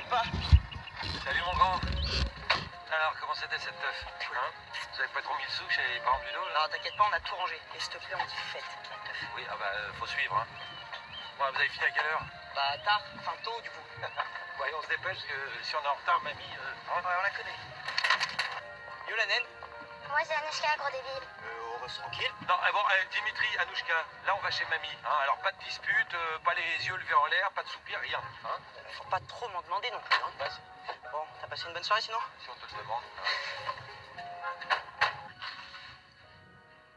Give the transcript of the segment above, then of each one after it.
pas. Salut mon grand. Alors, comment c'était cette teuf hein? Vous avez pas trop mis le sou chez les parents du dos là? Non, t'inquiète pas, on a tout rangé. Et s'il te plaît, on dit fête, la teuf. Oui, ah bah, faut suivre. Hein. Bon, vous avez fini à quelle heure? Bah, tard, enfin tôt, du coup. Ouais, on se dépêche, parce que si on est en retard, mamie... Ouais, on la connaît. Yo, la naine. Moi, c'est Anouchka, gros débile. On reste tranquille. Non, bon, Dimitri, Anouchka, là on va chez mamie. Hein. Alors, pas de dispute, pas les yeux levés en l'air, pas de soupir, rien. Hein. Faut pas trop m'en demander non plus, hein. Vas-y, Bon, t'as passé une bonne soirée sinon? si on te le demande.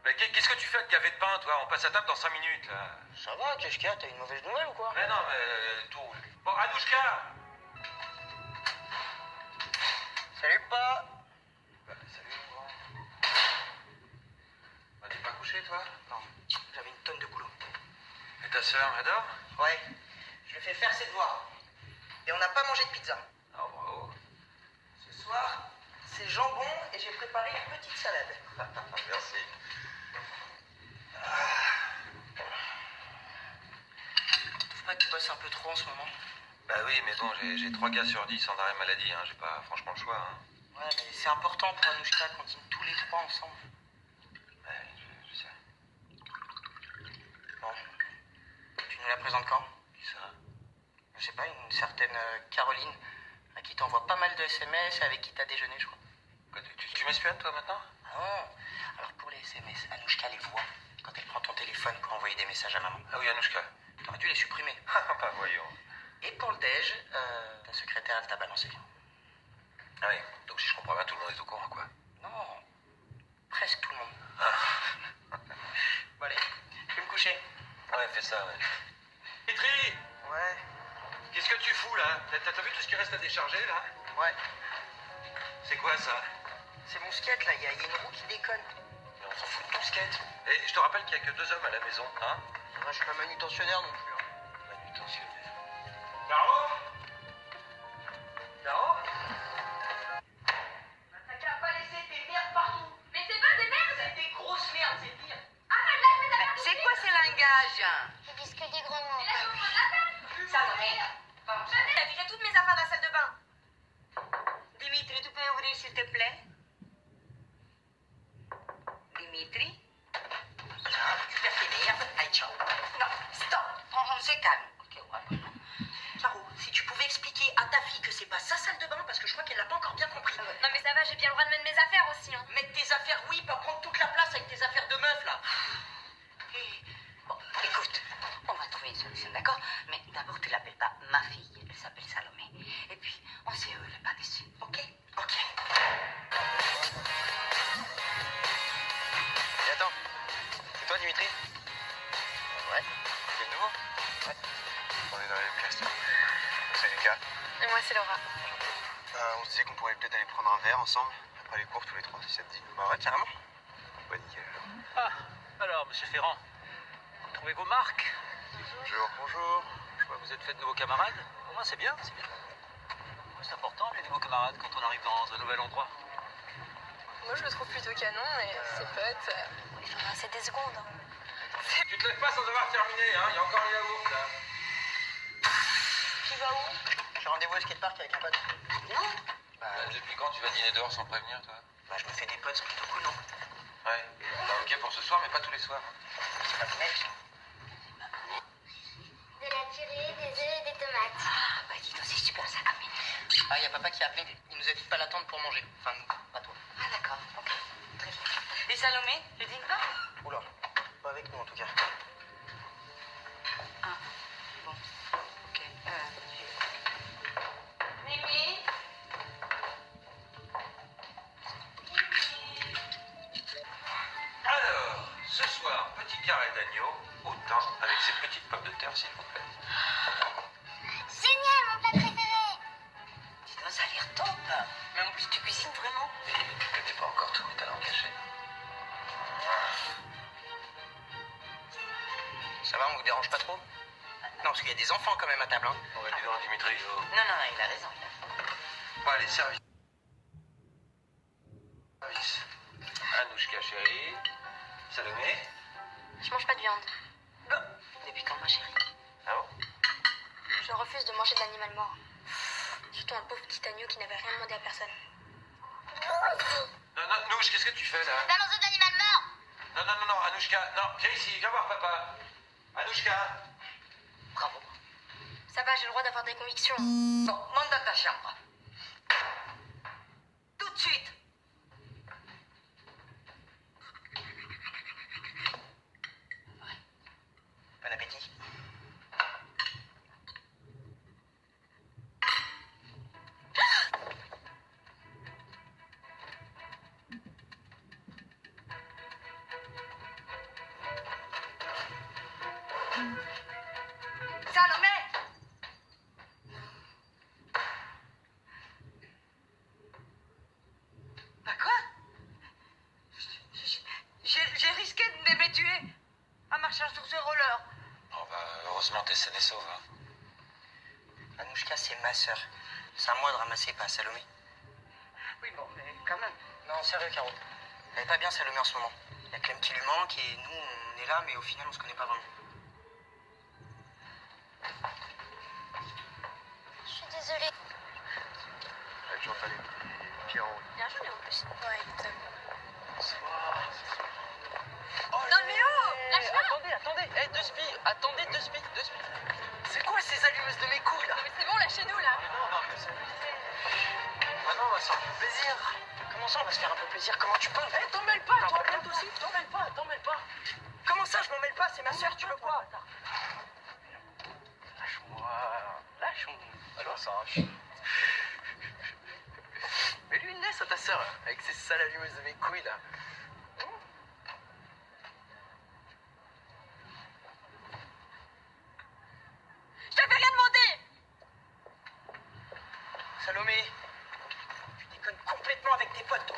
Mais qu'est-ce que tu fais avec le café de pain, toi? On passe à table dans 5 minutes, là. Ça va, qu'est-ce qu'il y a? T'as une mauvaise nouvelle ou quoi? Mais non, mais tout roule. Bon, Anouchka! Salut, pas. Bah, salut, mon grand. Bah, t'es pas couché, toi? Non, j'avais une tonne de boulot. Et ta sœur, elle dort? Ouais, je lui fais faire ses devoirs. Et on n'a pas mangé de pizza. Oh, bravo. Ce soir, c'est jambon et j'ai préparé une petite salade. Merci. Trouve pas que tu bosses un peu trop en ce moment? Bah oui, mais bon, j'ai 3 gars sur 10 en arrêt maladie, hein. J'ai pas franchement le choix, hein. Ouais, mais c'est important pour Anouchka qu'on dîne tous les trois ensemble. Ouais, je sais. Bon, tu nous la présentes quand? Qui ça? Je sais pas, une certaine Caroline, à qui t'envoie pas mal de SMS, avec qui t'as déjeuné, je crois. Quoi, tu m'espionnes, toi, maintenant? Ah non. Alors pour les SMS, Anouchka les voit quand elle prend ton téléphone pour envoyer des messages à maman. Ah oui, Anouchka. T'aurais dû les supprimer. Ah bah voyons. Et pour le déj, ta secrétaire, elle t'a balancé. Ah oui, donc si je comprends bien, tout le monde est au courant, quoi. Non, presque tout le monde. Bon allez, je vais me coucher. Ouais, fais ça, ouais. Dimitri! Ouais, Qu'est-ce que tu fous, là? T'as vu tout ce qui reste à décharger, là? ouais. C'est quoi, ça? C'est mon skate là, il y a une roue qui déconne. Mais on s'en fout de ton skate. Et je te rappelle qu'il y a que 2 hommes à la maison, hein? Moi je suis pas manutentionnaire non plus. Hein. Manutentionnaire. Caro? Caro? T'as qu'à pas laisser tes merdes partout. Mais c'est pas des merdes! C'est des grosses merdes, c'est pire. Ah bah là, je vais C'est quoi ces langages? Ils disent que des gros mots. Mais là, je vous prends la table! Ça va. Bon, jamais, t'as viré toutes mes affaires dans la salle de bain! Dimitri, tu peux ouvrir s'il te plaît? Dimitri? Tu perds tes merdes. Allez, ciao. Non, stop. On se calme. Ok, ouais. Caro, si tu pouvais expliquer à ta fille que c'est pas sa salle de bain, parce que je crois qu'elle l'a pas encore bien compris. Non mais ça va, j'ai bien le droit de mettre mes affaires aussi, hein! Mettre tes affaires, oui, pas prendre toute la place avec tes affaires de meuf, là. Bon, écoute, on va trouver une solution, d'accord? Mais d'abord, tu l'appelles pas ma fille, elle s'appelle Salomé. Et puis, on se hurle pas dessus, ok? Ok. Et attends, c'est toi, Dimitri? Ouais. C'est nouveau? Ouais. On est dans la même classe. C'est Lucas. Et moi, c'est Laura. On se disait qu'on pourrait peut-être aller prendre un verre ensemble, après les cours tous les 3, si ça te dit. Bah ouais, carrément. Ouais, nickel. Ah, alors, monsieur Ferrand, vous trouvez vos marques? Bonjour. Bonjour. Je vois que vous êtes fait de nouveaux camarades. Au moins, c'est bien, c'est bien. Ouais, c'est important, les nouveaux camarades, quand on arrive dans un nouvel endroit. Moi, je le trouve plutôt canon et ses potes. Enfin, c'est des secondes. Hein. Tu te lèves pas sans avoir terminé, hein? Il y a encore un yaourt, là. Tu vas où? J'ai rendez-vous au skatepark avec un pote. Non? Bah, Depuis quand tu vas dîner dehors sans prévenir, toi? bah je me fais des potes, c'est plutôt cool, non? Ouais. Bah, ok pour ce soir, mais pas tous les soirs. C'est pas des mecs, ça. De la purée, des œufs et des tomates. Ah, bah dis donc, c'est super ça comme menu. Ah, y a papa qui a appelé. Il nous a dit de pas l'attendre pour manger. Enfin, nous, pas toi. Ah, d'accord, ok. Très bien. Et Salomé, tu dînes pas? Oula, pas avec nous en tout cas. Ah, bon. Ok. Mimi? Alors, ce soir, petit carré d'agneau, au thym, avec ses petites pommes de terre, s'il vous plaît. Génial, mon plat préféré. Dis donc, ça a l'air top. Mais en plus, tu cuisines vraiment? Et t'es pas encore tout mes talents cachés. Ça va, on vous dérange pas trop? Non, parce qu'il y a des enfants quand même à table, hein. On va lui dans Dimitri. Oh. Non, non, non, il a raison, il a raison. Bon, allez, service. Service. Anouchka, chérie. Salomé. Je mange pas de viande. Depuis quand, ma chérie? Ah bon? Je refuse de manger de l'animal mort. Surtout un pauvre petit agneau qui n'avait rien demandé à personne. Non, non, Nouche, qu'est-ce que tu fais là? Pas manger d'animal mort. Non, non, non, non, Anouchka, non, viens ici, viens voir papa. Anouchka. Bravo. Ça va, j'ai le droit d'avoir des convictions. Bon, monte dans ta chambre. Tout de suite. Bon appétit. Salomé! Bah quoi? J'ai risqué de me tuer en marchant sur ce roller. Oh bah, heureusement t'es saine et sauve, hein. Anouchka, c'est ma sœur. C'est à moi de ramasser, pas à Salomé. Oui, bon, mais quand même. Non, sérieux, Caro. Elle est pas bien, Salomé, en ce moment. Il y a Clem qui lui manque et nous, on est là, mais au final, on se connaît pas vraiment. Je suis désolée. Elle toujours pas les petits pieds en haut. Bien joué en plus. Ouais, exactement. Non mais oh, lâche-la. Attendez, attendez, deux spies. C'est quoi ces allumeuses de mes couilles, là? Mais c'est bon, lâchez-nous là. Ah non, ça fait plaisir. Comment ça, on va se faire un peu plaisir? Comment tu peux? Eh, t'en mêles pas, toi, aussi. T'en mêles pas. Comment ça, je m'en mêle pas? C'est ma sœur, tu veux quoi? Lâche-moi. Alors, ça arrache. Mais lui, il laisse à ta sœur, avec ses sales allumeuses de mes couilles, là. Je t'avais rien demandé. Salomé, tu déconnes complètement avec tes potes, toi.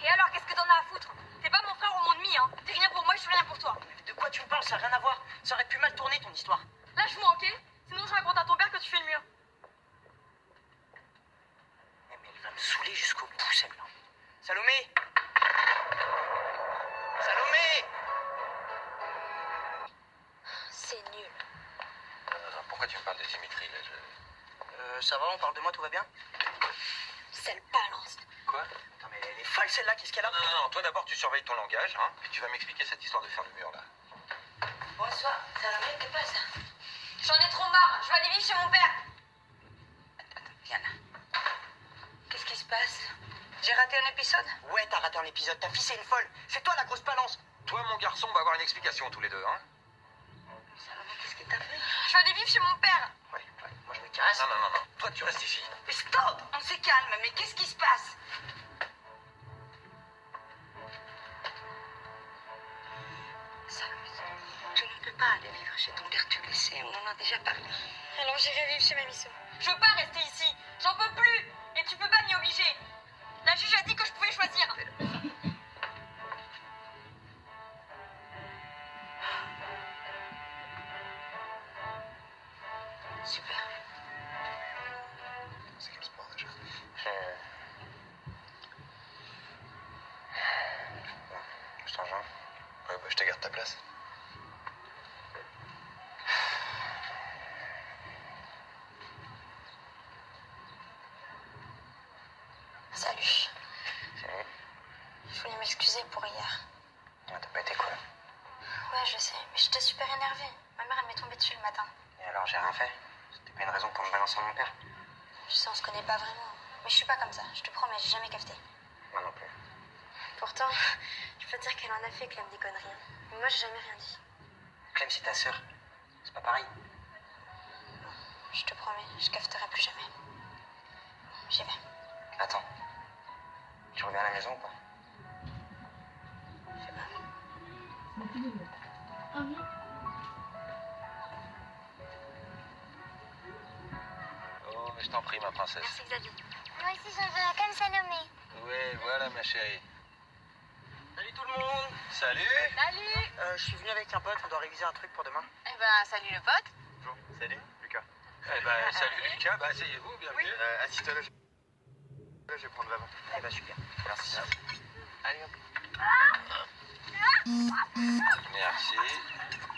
Et alors, qu'est-ce que t'en as à foutre? T'es pas mon frère au monde demi, hein. T'es rien pour moi, je suis rien pour toi. De quoi tu me parles? Ça n'a rien à voir. Ça aurait pu mal tourner, ton histoire. Lâche-moi, ok? Sinon je raconte à ton père que tu fais le mur. Mais elle va me saouler jusqu'au bout, celle-là. Salomé! C'est nul. Non, pourquoi tu me parles de Dimitri, là? Ça va, on parle de moi, tout va bien? Sale balance. Quoi? Attends, mais elle est folle, celle-là, qu'est-ce qu'elle a? Non, toi d'abord tu surveilles ton langage, hein, puis tu vas m'expliquer cette histoire de faire le mur, là. Bonsoir, Salomé, que passe? J'en ai trop marre, je vais aller vivre chez mon père. Attends, viens là. Qu'est-ce qui se passe? J'ai raté un épisode? Ouais, t'as raté un épisode. Ta fille, c'est une folle. C'est toi, la grosse balance. Toi, mon garçon, on va avoir une explication tous les deux, hein. Salomé, qu'est-ce que t'as fait? Je vais aller vivre chez mon père. Ouais, moi, je me casse. Non. Toi, tu restes ici. Mais stop! On se calme, mais qu'est-ce qui se passe? Salomé, tu ne peux pas aller vivre chez ton père, tu le sais, on en a déjà parlé. Alors j'irai vivre chez ma misso. Je veux pas rester ici. J'en peux plus. Et tu peux pas m'y obliger. La juge a dit que je pouvais choisir. Super. C'est quel sport déjà? Je t'en rejoins. Ouais, bah je te garde ta place. Salut. Salut. Je voulais m'excuser pour hier. Ah, t'as pas été cool. Ouais, je sais, mais j'étais super énervée. Ma mère, elle m'est tombée dessus le matin. Et alors, j'ai rien fait? C'était pas une raison pour me balancer mon père? Je sais, on se connaît pas vraiment. Mais je suis pas comme ça, je te promets, j'ai jamais cafeté. Moi non plus. Pourtant, je peux te dire qu'elle en a fait, Clem, des conneries. Mais moi, j'ai jamais rien dit. Clem, c'est ta sœur. C'est pas pareil. Je te promets, je cafeterai plus jamais. J'y vais. Attends. Tu reviens à la maison ou pas? Je sais pas. Oh, mais je t'en prie, ma princesse. Merci, Xavier. Moi aussi j'en veux un comme Salomé. Ouais, voilà, ma chérie. Salut tout le monde. Salut. Salut. Je suis venu avec un pote, on doit réviser un truc pour demain. Eh ben, salut le pote. Bonjour. Salut, Lucas. Eh ben, salut, Lucas. Bah, asseyez-vous, bienvenue. Assis-toi là, je vais prendre l'avant. Eh ben, super. Merci. Allez, hop. Merci.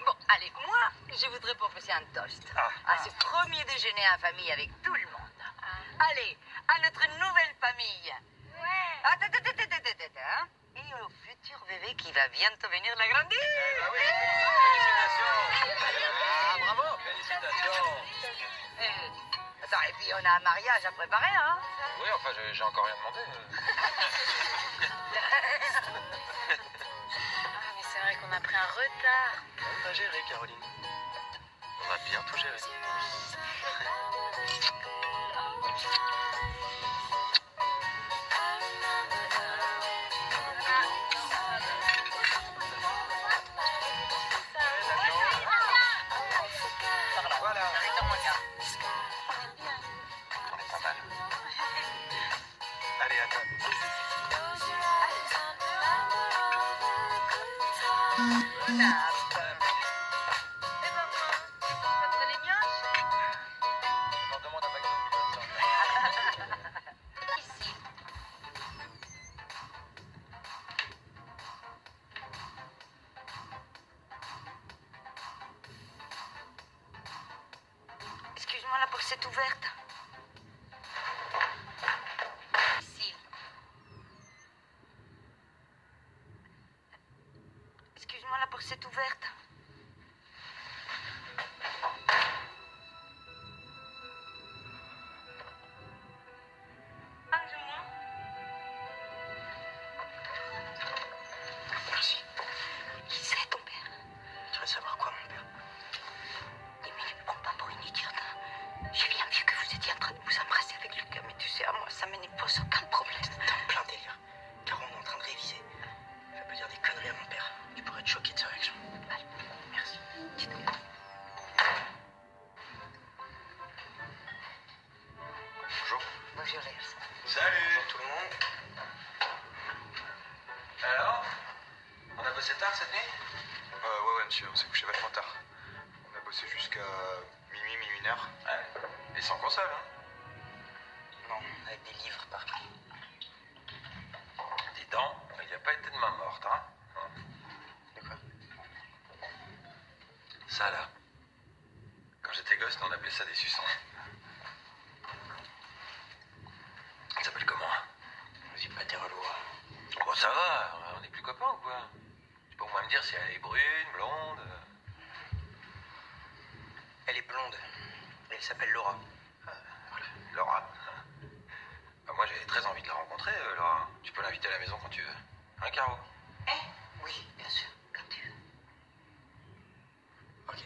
Bon, allez, moi, je voudrais proposer un toast. À ce premier déjeuner en famille avec tout le monde. Allez, à notre nouvelle famille. Ouais. Attends. Hein? Et au futur bébé qui va bientôt venir l'agrandir. Ah oui, félicitations. Ah, bravo, félicitations. Attends, et puis on a un mariage à préparer, hein? Oui, enfin, j'ai encore rien demandé. Ah, mais c'est vrai qu'on a pris un retard. On a géré, Caroline. On a bien tout géré. Voilà. Arrête-moi ça. On est pas mal. Allez, à toi. Et maman, ça te les mioches? On demande à McDo. Ici. Excuse-moi, la porte est ouverte. Ici. Excuse-moi, la porte est ouverte. Mange-moi. Merci. Qui c'est ton père? Tu veux savoir quoi, mon père? Mais ne me prends pas pour une idiote. J'ai bien vu que vous étiez en train de vous embrasser avec Lucas, mais tu sais, à moi, ça me ne pose aucun problème. T'es en plein délire. Car on est en train de réviser. Je vais pas dire des conneries à mon père. Tu pourrais être choqué de sa réaction. Allez, Merci. Bonjour. bonjour, Léa. Salut. Bonjour tout le monde. Alors, on a bossé tard cette nuit? Ouais, monsieur, on s'est couché vachement tard. On a bossé jusqu'à minuit, minuit, une heure. Ouais. Et sans console, hein? Non, avec des livres par contre. Dis donc, il n'y a pas été de main morte, hein? De quoi? Ça, là. Quand j'étais gosse, on appelait ça des suçons. Ça s'appelle comment? Vas-y, pas tes relous. Bon, ça va, on est plus copains ou quoi? Tu peux au moins me dire si elle est brune, blonde. Elle est blonde. Elle s'appelle Laura. Voilà, Laura. Bah, moi, j'ai très envie de la rencontrer, Laura. Tu peux l'inviter à la maison quand tu veux. Hein, Caro? Oui, bien sûr, quand tu veux. Ok.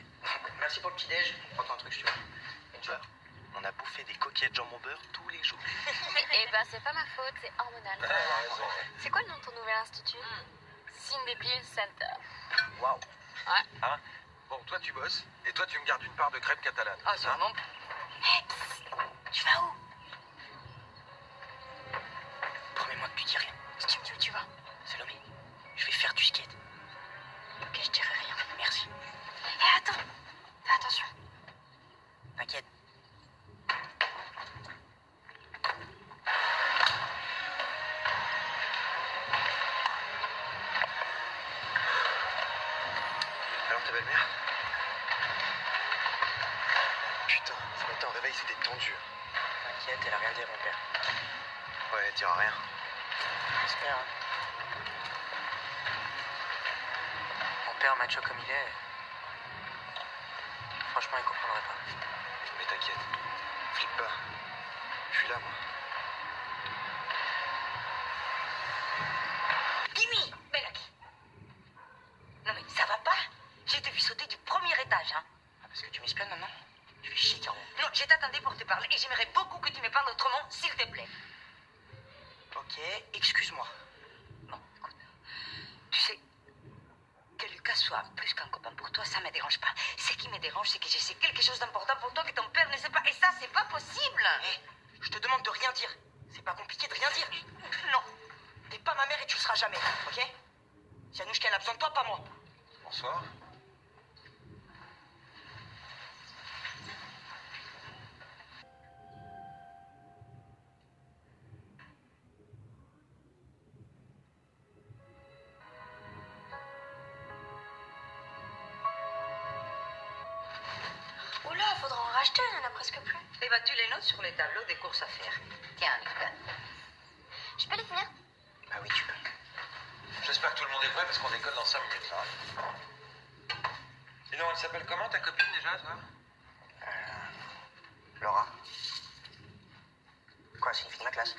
Merci pour le petit-déj. Prends-toi un truc, si tu veux. Et tu vois, on a bouffé des coquillettes jambon beurre tous les jours. Eh ben, c'est pas ma faute, c'est hormonal. Ouais, elle a raison. C'est quoi le nom de ton nouvel institut Cindy Center. Waouh. Hein? Bon, toi, tu bosses, et toi, tu me gardes une part de crêpe catalane. Ah, c'est vraiment... Hé, tu vas où? Promets-moi que tu dis rien. Si tu me dis où tu vas. Salomé, je vais faire du skate. Ok, je dirai rien. Merci. Eh, attends. Fais attention. T'inquiète. Alors, ta belle-mère? Putain, ce matin au réveil, c'était tendu. T'inquiète, elle a rien dit à mon père. Ouais, elle dira rien. J'espère. Hein. Mon père, macho comme il est, franchement, il comprendrait pas. Mais t'inquiète, flippe pas. Je suis là, moi. Dimi, Belaki. Non mais ça va pas? J'ai te vu sauter du premier étage, hein. Ah, parce que tu m'espionnes maintenant? Tu fais chier, Caro. Non, je t'attendais pour te parler et j'aimerais beaucoup que tu me parles autrement, s'il te plaît. Ok, excuse-moi. Bon, écoute. Tu sais, que Lucas soit plus qu'un copain pour toi, ça me dérange pas. Ce qui me dérange, c'est que je sais quelque chose d'important pour toi que ton père ne sait pas. Et ça, c'est pas possible. Hé, je te demande de rien dire. C'est pas compliqué de rien dire. Non, t'es pas ma mère et tu le seras jamais, ok? Yanouchka, elle a besoin de toi, pas moi. Bonsoir. Oula, il faudra en racheter, il n'y en a presque plus. Et bah, tu les notes sur les tableaux des courses à faire. Tiens, Lucas. Je peux les finir? Bah oui, tu peux. J'espère que tout le monde est prêt parce qu'on décolle dans 5 minutes. Là. Dis donc, elle s'appelle comment ta copine déjà, toi? Laura. Quoi, c'est une fille de ma classe?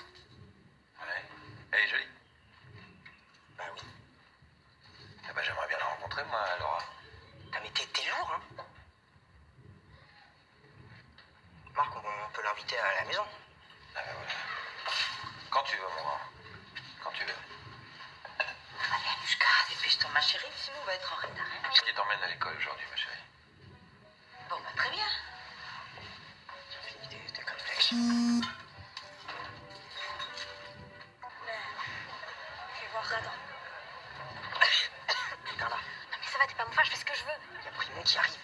Ouais. Elle est jolie. Bah oui. Ah bah j'aimerais bien la rencontrer, moi, Laura. Ah mais t'es lourd, hein? Marc, on peut l'inviter à la maison. Ah bah voilà. Quand tu veux, mon grand. Quand tu veux. Allez, Anushka, dépêche-toi, ma chérie, sinon on va être en retard. Hein. Qui t'emmène à l'école aujourd'hui, ma chérie? Bon, bah, très bien. Fini tes complexes. Je vais voir Radin. Carla, Non mais ça va, t'es pas mon frère, je fais ce que je veux. il y a Primo qui arrive.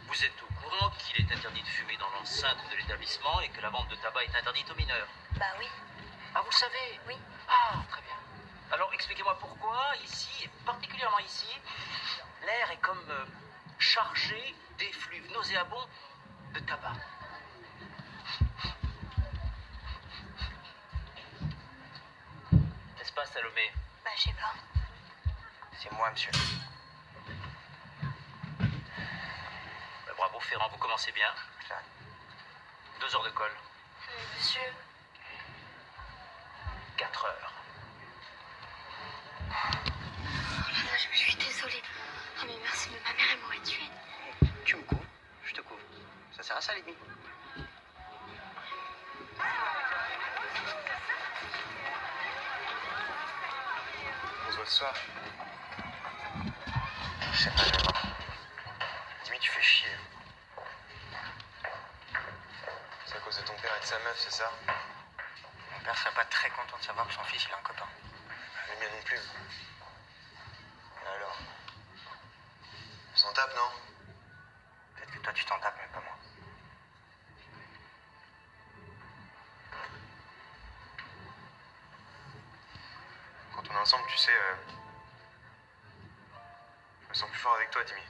Vous êtes au courant qu'il est interdit de fumer dans l'enceinte de l'établissement et que la vente de tabac est interdite aux mineurs? Bah oui. Ah, vous le savez? Oui. Ah, très bien. Alors, expliquez-moi pourquoi, ici, et particulièrement ici, l'air est comme chargé d'effluves nauséabonds de tabac. N'est-ce pas, Salomé? Bah je sais pas. C'est moi, monsieur. Bah, bravo, Ferrand, vous commencez bien. Ça. 2 heures de colle. Monsieur. 4 heures. Je suis désolée. Oh mais merci, mais ma mère elle m'aurait tuée. Tu me couvres, je te couvre. Ça sert à ça, les demi. On se voit ce soir. Je sais pas, je vais voir. Dimi, tu fais chier. C'est à cause de ton père et de sa meuf, c'est ça? Mon père serait pas très content de savoir que son fils il a un copain. Le mien non plus. Et alors? On s'en tape, non? Peut-être que toi tu t'en tapes, mais pas moi. Quand on est ensemble, tu sais, je me sens plus fort avec toi, Dimi.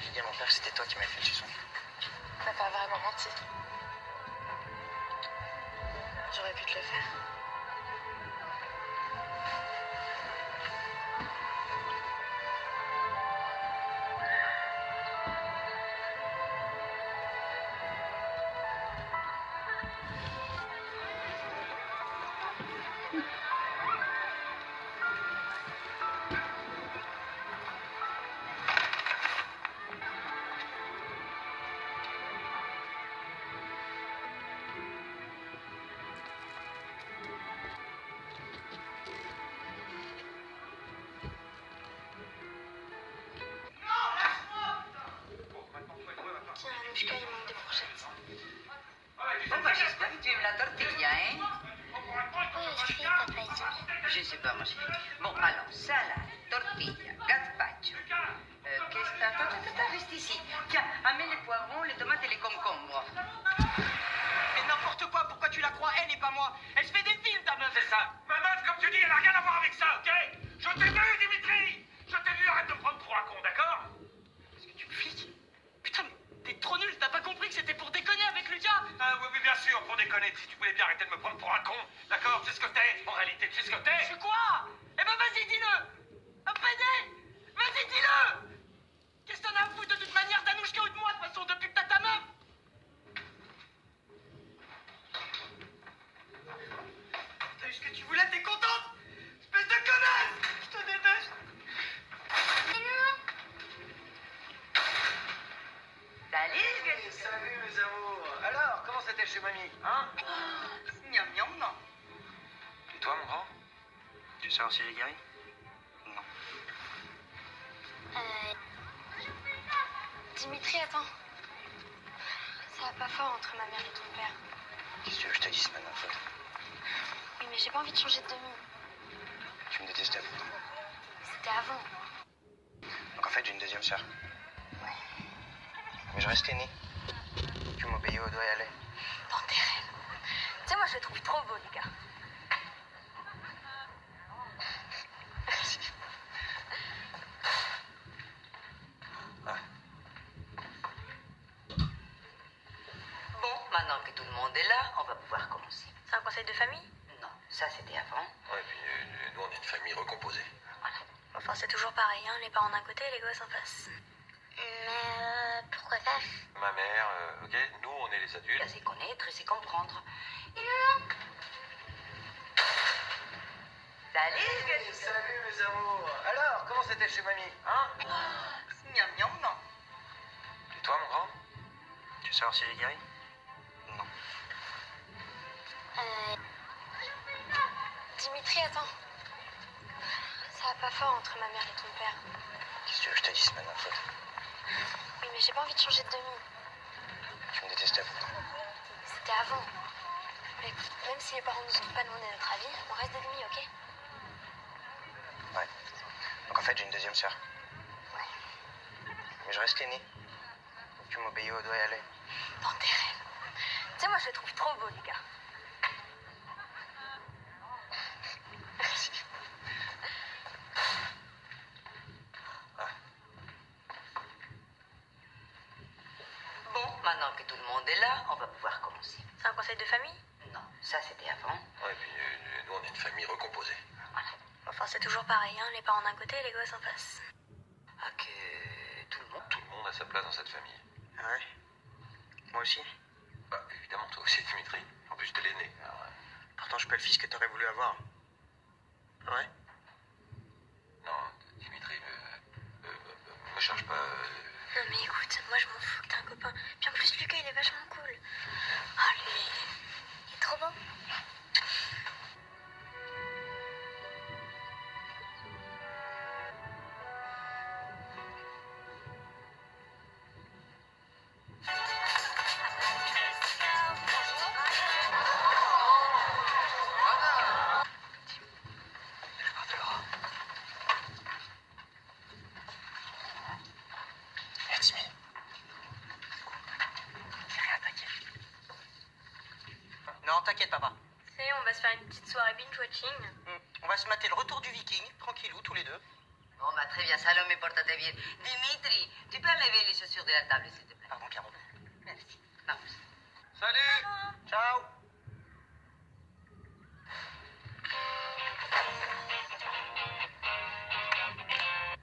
J'ai dit à mon père que c'était toi qui m'avais fait le suçon. T'as pas vraiment menti. J'aurais pu te le faire. Tiens, Anushka, il manque des fourchettes. Bon, bah, j'espère que tu aimes la tortilla, hein? Oui, je suis papa et Jimmy. Je sais pas, ma chérie. Bon, alors, salade, tortilla, gazpacho. Qu'est-ce que t'as? Attends, reste ici. Tiens, amène les poivrons, les tomates et les concombres. Mais n'importe quoi, pourquoi tu la crois elle et pas moi? Elle se fait des films, ta meuf. C'est ça. Ma meuf, comme tu dis, elle a rien à voir avec ça, ok? Je t'ai vu, Dimitri. Je t'ai vu, arrête de me prendre pour un con, d'accord? Est-ce que tu me fliques? Putain, mais t'es trop nul, t'as pas compris que c'était pour déconner avec Lucas? Ah oui, oui, bien sûr, pour déconner. Si tu voulais bien arrêter de me prendre pour un con, d'accord? Tu sais ce que t'es? En réalité, tu sais ce que Je t'es? suis quoi? Eh ben vas-y, dis-le! Un PD! Vas-y, dis-le! Qu'est-ce que t'en as à foutre de toute manière d'Anouchka ou de moi, de toute façon, depuis que t'as ta meuf? T'as eu ce que tu voulais, t'es contente? Espèce de connasse! Je te déteste! Salut, Gaël. Salut, mes amours. Alors, comment c'était chez mamie, hein? Miam, miam, non. Et toi, mon grand? Tu sors aussi les guéris? Non. Dimitri, attends. Ça va pas fort entre ma mère et ton père. Qu'est-ce que tu veux que je te dise, maintenant, faute? Oui, mais j'ai pas envie de changer de demi. Tu me détestais. C'était avant. Donc en fait, j'ai une deuxième sœur. Mais je reste aîné. Tu m'obéis au doigt et à l'œil. Dans tes rêves. sais, moi, je le trouve trop beau, Lucas. Merci. Bon, maintenant que tout le monde est là, on va pouvoir commencer. C'est un conseil de famille? Non, ça c'était avant. Ouais, puis nous, on est une famille recomposée. Enfin, c'est toujours pareil, hein. Les parents d'un côté et les gosses en face. Mais pourquoi ça? Ma mère, ok, nous, on est les adultes. Là, c'est connaître et c'est comprendre. Salut, Gaspard. Salut mes amours. Alors, comment c'était chez mamie, hein? Miam, miam, non. Et toi, mon grand? Tu veux savoir si j'ai guéri? Non. Dimitri, attends. Ça va pas fort entre ma mère et ton père. Qu'est-ce que tu veux que je te dise maintenant, en fait? Oui, mais j'ai pas envie de changer de demi. Tu me détestais pourtant. C'était avant. Mais écoute, même si les parents nous ont pas demandé notre avis, on reste des demi, ok? Ouais. Donc en fait, j'ai une deuxième sœur. Ouais. Mais je reste l'aîné. Donc tu m'obéis au doigt et à l'œil. Dans tes rêves. Tu sais, moi, je le trouve trop beau, Lucas. Merci. Bon, maintenant que tout le monde est là, on va pouvoir commencer. C'est un conseil de famille? Non, ça c'était avant. Ouais, puis nous, on est une famille recomposée. Enfin, c'est toujours pareil, hein. Les parents d'un côté et les gosses en face. Ah, que tout le monde A sa place dans cette famille. Ah ouais? Moi aussi. Bah, évidemment, toi aussi, Dimitri. En plus, t'es l'aîné. Alors, Pourtant, je suis pas le fils que t'aurais voulu avoir. Ah ouais? non, Dimitri, me cherche pas. Non, mais écoute, moi, je m'en fous que t'as un copain. Puis en plus, Lucas, il est vachement cool. Ah, lui, il est trop beau. Eh, Timmy. C'est rien, t'inquiète. Non, t'inquiète, papa. C'est, on va se faire une petite soirée binge-watching. On va se mater le retour du Viking, tranquillou, tous les deux. Bon, bah très bien, Salomé, porte-toi bien. Dimitri, tu peux enlever les chaussures de la table, s'il te plaît. Pardon, Caro. Merci. Vamos. Salut. Ciao.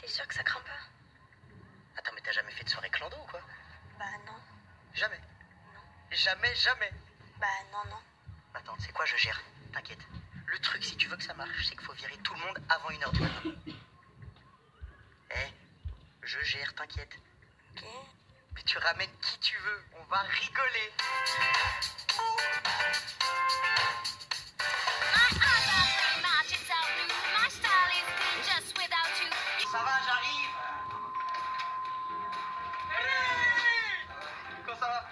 T'es sûr que ça craint pas? Attends, mais t'as jamais fait de soirée clando ou quoi? Bah non. Jamais. Jamais, jamais. Bah non. Attends, c'est quoi, je gère. T'inquiète. Le truc, si tu veux que ça marche, c'est qu'il faut virer tout le monde avant 1h du matin. Eh, je gère, t'inquiète. Ok. Mais tu ramènes qui tu veux, on va rigoler. Ça va, j'arrive. Comment ça va?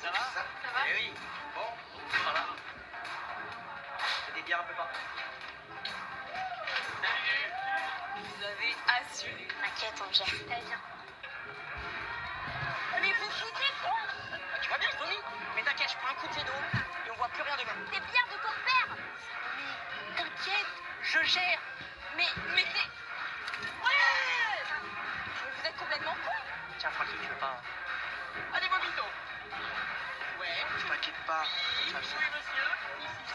Ça va? Ça va? Eh oui. Bon, ça va. C'est des bières un peu partout. Vous avez assuré. T'inquiète, on gère. Allez, viens. Mais vous foutez quoi? Ah, tu vois bien, je vomis. Mais t'inquiète, je prends un coup de jet d'eau et on voit plus rien demain. Des bières de ton père. Mais t'inquiète, je gère. Mais c'est... Ouais. Mais vous êtes complètement con. Tiens, tranquille, tu veux pas. Allez, Bobito. Ouais. T'inquiète pas. Oui, monsieur.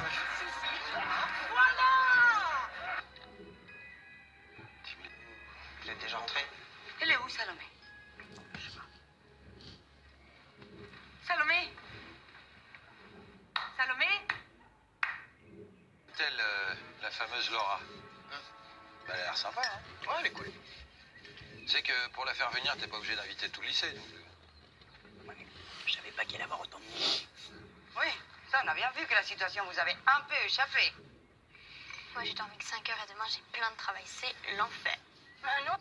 Ici. Voilà. Vous êtes déjà rentré? Elle est où, Salomé? Salomé. Salomé. Telle la fameuse Laura. Bah, elle a l'air sympa, hein? Ouais, elle est cool. Tu sais que pour la faire venir, t'es pas obligé d'inviter tout le lycée. Donc... Ouais, je savais pas qu'il allait avoir autant de monde. Oui, ça, on a bien vu que la situation vous avait un peu échappé. Moi, j'ai dormi que 5 heures et demain, j'ai plein de travail. C'est l'enfer. Non.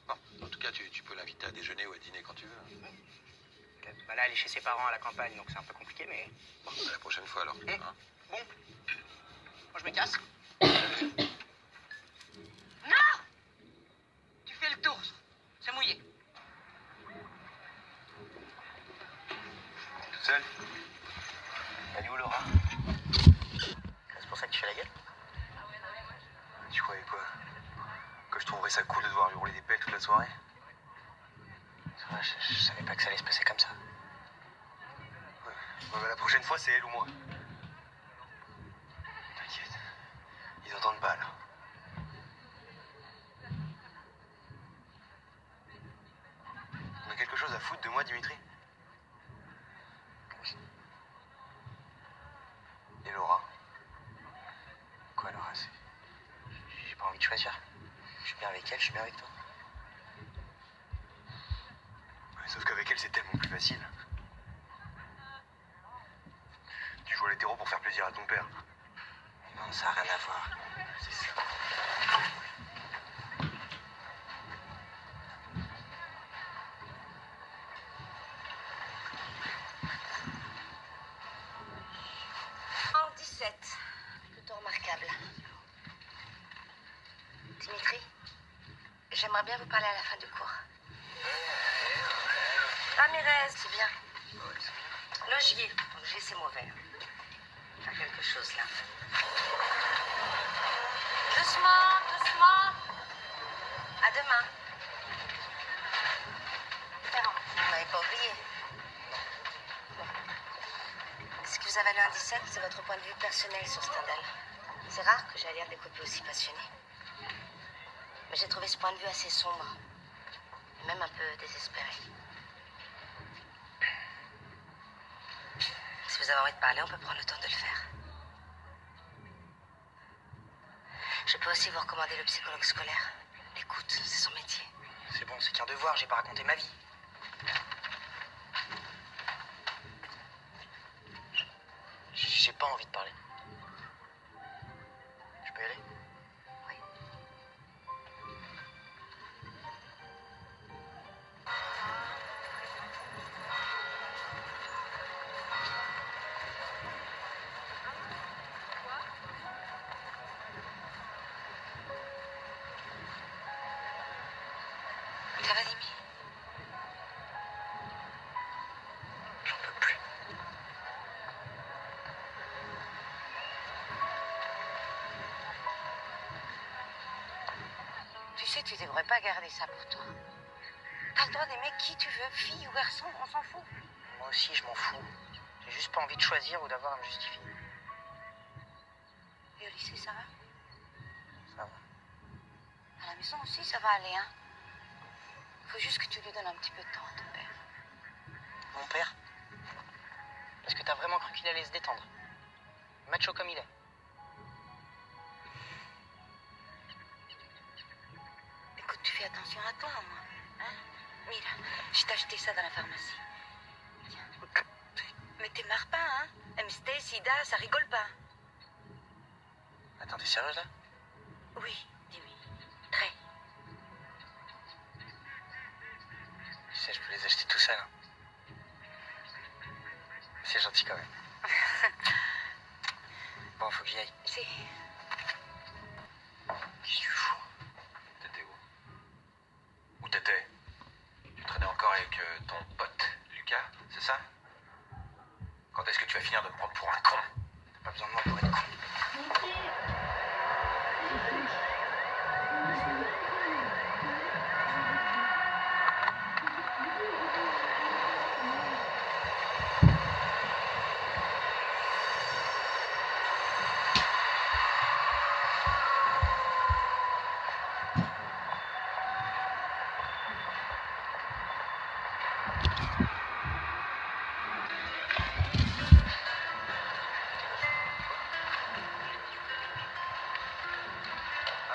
Bon, en tout cas, tu peux l'inviter à déjeuner ou à dîner quand tu veux. Bah là, elle est chez ses parents à la campagne, donc c'est un peu compliqué, mais... Bon, à la prochaine fois alors. Hein? Bon. Moi, je me casse. Non! Tu fais le tour. C'est mouillé. Toute seule? Elle est où, Laura? quoi? Que je trouverais ça cool de devoir lui rouler des pelles toute la soirée? Ouais, je savais pas que ça allait se passer comme ça. Ouais, bah, la prochaine fois, c'est elle ou moi. T'inquiète. Ils entendent pas, là. On a quelque chose à foutre de moi, Dimitri? Oui. Et Laura? Quoi, Laura? J'ai pas envie de choisir. Je suis bien avec elle, je suis bien avec toi. Ouais, sauf qu'avec elle, c'est tellement plus facile. Tu joues à l'hétéro pour faire plaisir à ton père. Non, ça a rien à voir. C'est ça. En 17. Plutôt remarquable. Dimitri, j'aimerais bien vous parler à la fin du cours. Ramirez, c'est bien. Logier. Logier, c'est mauvais. Faire quelque chose là. Doucement, doucement. À demain. Ferrand, vous m'avez pas oublié. Ce que vous avez lu en 17, c'est votre point de vue personnel sur Stendhal. C'est rare que j'aille lire des copies aussi passionnées. Mais j'ai trouvé ce point de vue assez sombre. Et même un peu désespéré. Si vous avez envie de parler, on peut prendre le temps de le faire. Je peux aussi vous recommander le psychologue scolaire. L'écoute, c'est son métier. C'est bon, c'est qu'un devoir, j'ai pas raconté ma vie. J'ai pas envie de parler. Je peux y aller? Oui. Ça va, Dimi? J'en peux plus. Tu sais, tu devrais pas garder ça pour toi. T'as le droit d'aimer qui tu veux, fille ou garçon, on s'en fout. Moi aussi, je m'en fous. J'ai juste pas envie de choisir ou d'avoir à me justifier. Et au lycée, ça va? Ça va. À la maison aussi, ça va aller, hein? Faut juste que tu lui donnes un petit peu de temps à ton père. Mon père? Est-ce que t'as vraiment cru qu'il allait se détendre? Macho comme il est. Écoute, tu fais attention à toi, moi. Hein? Mira, je t'ai acheté ça dans la pharmacie. Tiens. Mais t'es marre pas, hein? MST, sida, ça rigole pas. Attends, t'es sérieuse là? Oui, dis-moi. Très. Tu sais, je peux les acheter tout seul. Hein. C'est gentil quand même. Bon, faut que j'y aille. C'est... Qu'est-ce que tu fous? T'étais où? Où t'étais? Tu traînais encore avec ton pote, Lucas, c'est ça? Quand est-ce que tu vas finir de me prendre pour un con? T'as pas besoin de moi pour être con.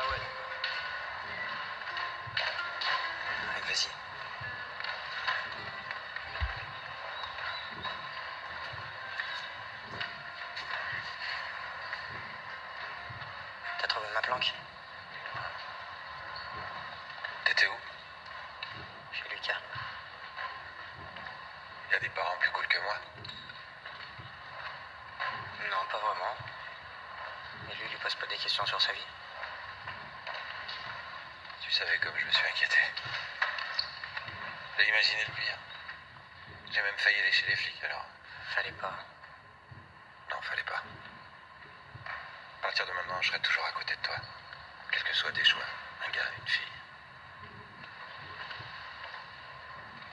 Ah ouais, d'accord. Allez, vas-y. T'as trouvé ma planque? T'étais où? Chez Lucas. Il y a des parents plus cool que moi. Non, pas vraiment. Mais lui pose pas des questions sur sa vie. Tu savais comme je me suis inquiété. J'ai imaginé le pire. J'ai même failli aller chez les flics alors. Fallait pas. Non, fallait pas. À partir de maintenant, je serai toujours à côté de toi. Quels que soient tes choix, un gars, une fille.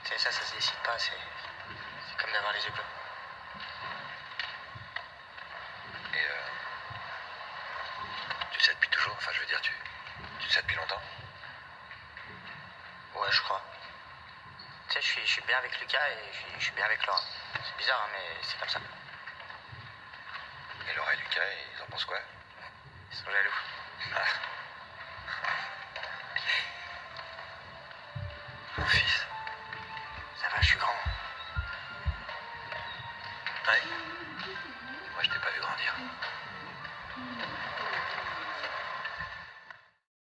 Tu sais, ça se décide pas, c'est comme d'avoir les yeux bleus. Et tu le sais depuis toujours, enfin je veux dire, tu le sais depuis longtemps? Ouais, je crois. Tu sais, je suis bien avec Lucas et je suis bien avec Laura. C'est bizarre, hein, mais c'est comme ça. Et Laura et Lucas, ils en pensent quoi? Ils sont jaloux. Ah. Mon fils. Ça va, je suis grand. Ouais. Moi je t'ai pas vu grandir.